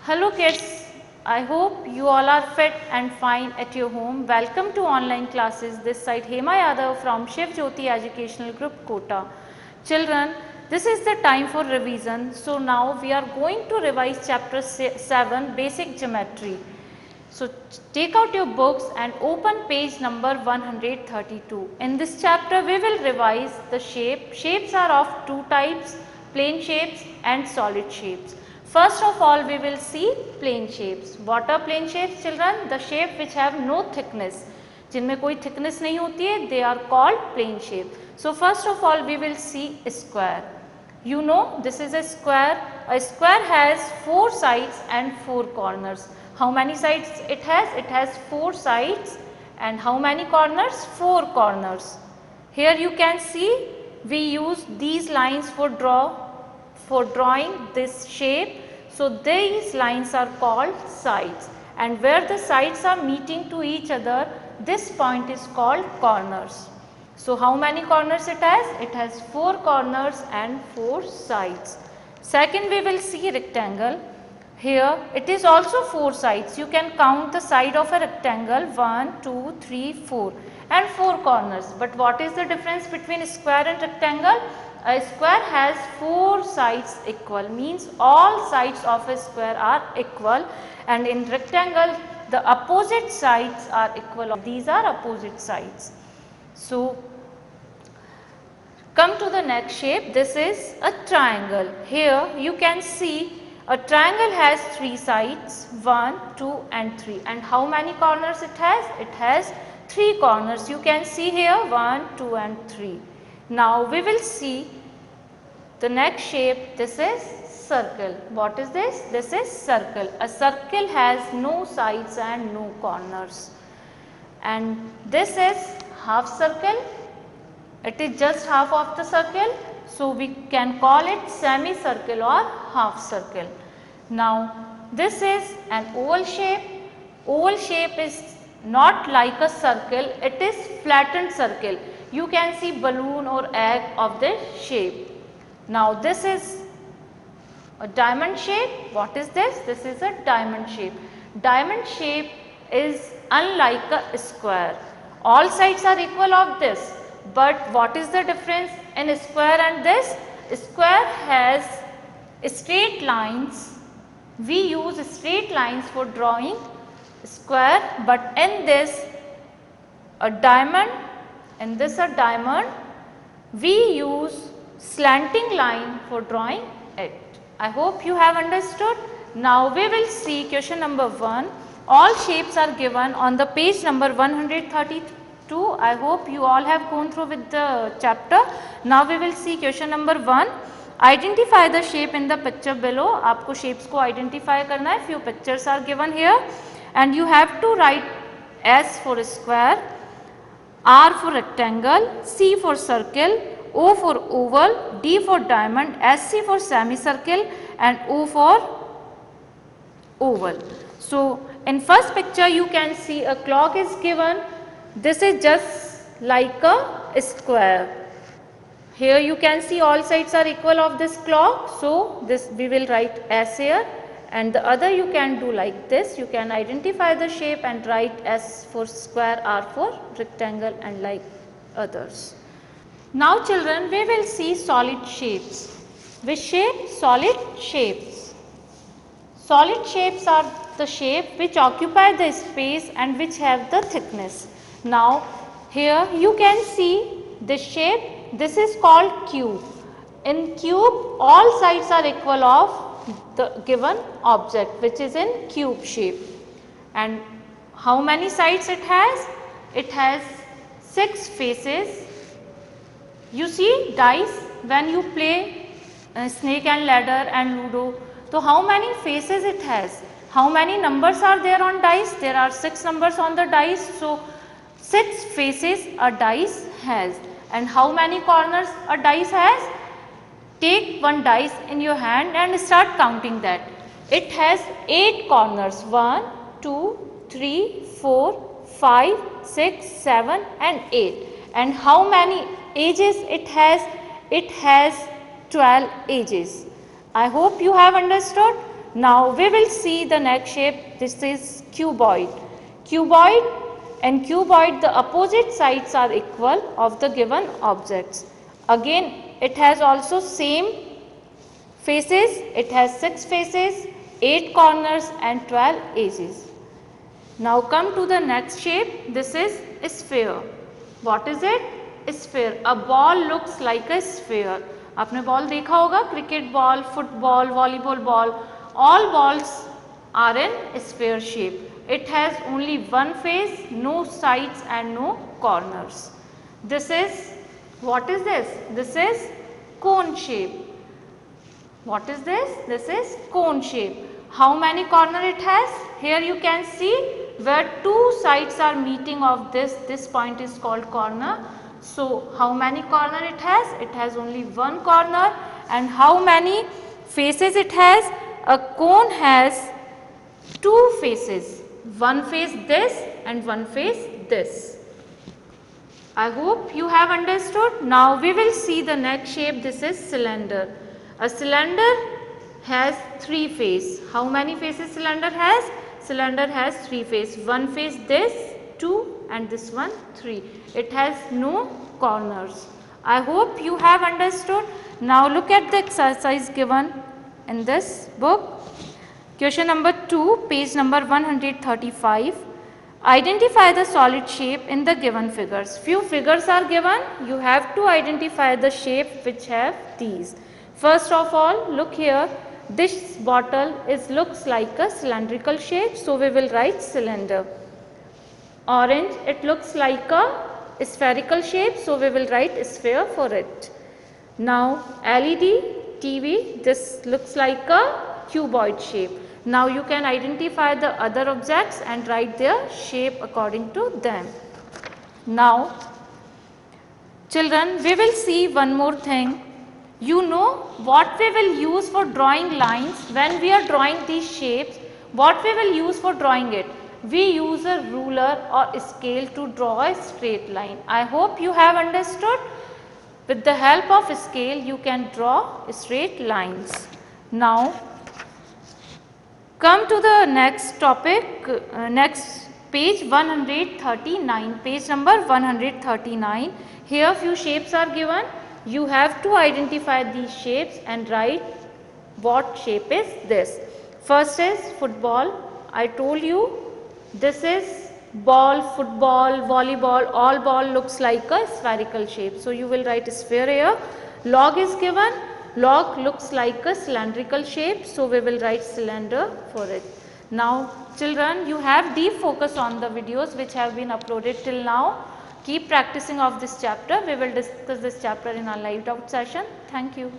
Hello kids, I hope you all are fit and fine at your home. Welcome to online classes. This side Hema Yadav from Shiv Jyoti Educational Group Kota. Children, this is the time for revision. So now we are going to revise chapter 7 basic geometry. So take out your books and open page number 132. In this chapter we will revise the shape. Shapes are of two types, plane shapes and solid shapes. First of all we will see plane shapes. What are plane shapes children? The shape which have no thickness. जिनमें कोई thickness नहीं होती है, they are called plane shape. So first of all we will see a square. You know this is a square. A square has 4 sides and 4 corners. How many sides it has? It has 4 sides and how many corners? 4 corners. Here you can see we use these lines for drawing this shape. So these lines are called sides, and where the sides are meeting to each other, this point is called corners. So how many corners it has? It has 4 corners and 4 sides. Second we will see rectangle. Here it is also 4 sides. You can count the side of a rectangle 1, 2, 3, 4 and 4 corners. But what is the difference between square and rectangle? A square has 4 sides equal, means all sides of a square are equal, and in rectangle the opposite sides are equal. These are opposite sides. So come to the next shape. This is a triangle. Here you can see a triangle has 3 sides, 1, 2 and 3. And how many corners it has? It has 3 corners. You can see here 1, 2 and 3. Now we will see the next shape. This is circle. What is this? This is circle. A circle has no sides and no corners. And this is half circle. It is just half of the circle. So we can call it semicircle or half circle. Now this is an oval shape. Oval shape is not like a circle, it is flattened circle. You can see balloon or egg of this shape. Now this is a diamond shape. What is this? This is a diamond shape. Diamond shape is unlike a square. All sides are equal of this. But what is the difference in a square and this? A square has straight lines. We use straight lines for drawing square, but in this a diamond, we use slanting line for drawing it. I hope you have understood. Now we will see question number 1. All shapes are given on the page number 132. I hope you all have gone through with the chapter. Now we will see question number 1. Identify the shape in the picture below. आपको shapes को identify करना है. Few pictures are given here and you have to write S for square, R for rectangle, C for circle, O for oval, D for diamond, SC for semicircle and O for oval. So in first picture you can see a clock is given. This is just like a square. Here you can see all sides are equal of this clock. So this we will write S here, and the other you can do like this. You can identify the shape and write S for square, R for rectangle and like others. Now children, we will see solid shapes. Which shape? Solid shapes. Solid shapes are the shape which occupy the space and which have the thickness. Now here you can see this shape. This is called cube. In cube all sides are equal of the given object, which is in cube shape. And how many sides it has? It has 6 faces. You see dice when you play snake and ladder and ludo. So how many faces it has? How many numbers are there on dice? There are 6 numbers on the dice. So 6 faces a dice has. And how many corners a dice has? Take one dice in your hand and start counting that. It has 8 corners. 1, 2, 3, 4, 5, 6, 7 and 8. And how many edges it has? It has 12 edges. I hope you have understood. Now we will see the next shape. This is cuboid. In cuboid, the opposite sides are equal of the given objects. Again, it has also same faces. It has 6 faces, 8 corners and 12 edges. Now come to the next shape. This is a sphere. What is it? A sphere. A ball looks like a sphere. आपने ball देखा होगा, cricket ball, football, volleyball ball. All balls are in sphere shape. It has only one face, no sides and no corners. This is, what is this? This is cone shape. What is this? This is cone shape. How many corners it has? Here you can see where 2 sides are meeting of this point is called corner. So how many corners it has? It has only one corner. And how many faces it has? A cone has 2 faces. One face this and one face this. I hope you have understood. Now we will see the next shape. This is cylinder. A cylinder has 3 faces. How many faces cylinder has? Cylinder has 3 faces. One face this, 2 and this one 3. It has no corners. I hope you have understood. Now look at the exercise given in this book. Question number 2, page number 135. Identify the solid shape in the given figures. Few figures are given. You have to identify the shape which have these. First of all, look here. This bottle looks like a cylindrical shape, so we will write cylinder. Orange, it looks like a spherical shape, so we will write sphere for it. Now LED, TV, this looks like a cuboid shape. Now you can identify the other objects and write their shape according to them. Now children, we will see one more thing. You know what we will use for drawing lines when we are drawing these shapes. What we will use for drawing it? We use a ruler or scale to draw a straight line. I hope you have understood. With the help of scale, you can draw straight lines. Now come to the next topic, next page 139, page number 139. Here few shapes are given. You have to identify these shapes and write what shape is this. First is football. I told you this is ball, football, volleyball, all ball looks like a spherical shape. So you will write sphere here. Log is given. Log looks like a cylindrical shape. So we will write cylinder for it. Now children, you have deep focus on the videos which have been uploaded till now. Keep practicing of this chapter. We will discuss this chapter in our live out session. Thank you.